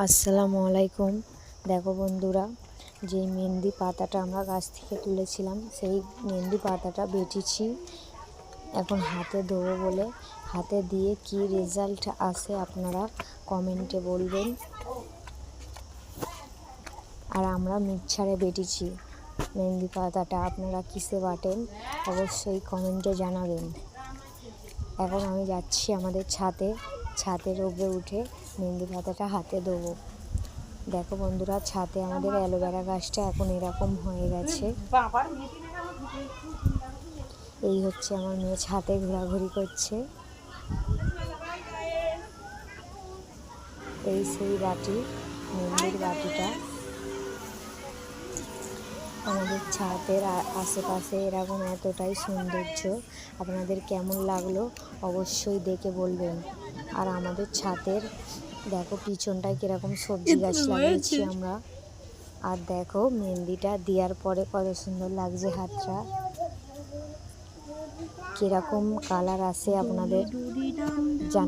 আসসালামু আলাইকুম। দেখো বন্ধুরা, যে মেহেন্দি পাতাটা আমরা গাছ থেকে তুলেছিলাম সেই মেহেন্দি পাতাটা বেটেছি। এখন হাতে দেবো বলে হাতে দিয়ে কি রেজাল্ট আসে আপনারা কমেন্টে বলবেন। আর আমরা মিক্সারে বেটেছি মেহেন্দি পাতাটা, আপনারা কিসে বাটেন অবশ্যই কমেন্টে জানাবেন। এখন আমি যাচ্ছি আমাদের ছাদের উপরে উঠে মেহেন্দি পাতাটা হাতে দেবো। দেখো বন্ধুরা, ছাদে আমাদের অ্যালোভেরা গাছটা এখন এরকম হয়ে গেছে। এই হচ্ছে আমার মেয়ে ছাদে ঘোরাঘুরি করছে। এই সেই বাটি, মেহেন্দির বাটিটা। আমাদের ছাদের আশেপাশে এরকম এতটাই সৌন্দর্য, আপনাদের কেমন লাগলো অবশ্যই দেখে বলবেন। আর আমাদের ছাদের দেখো পিছনটায় কীরকম সবজি গাছ লাগিয়েছি আমরা। আর দেখো মেহেন্দিটা দেওয়ার পরে কত সুন্দর লাগছে, হাতটা কীরকম কালার আসে আপনাদের জান।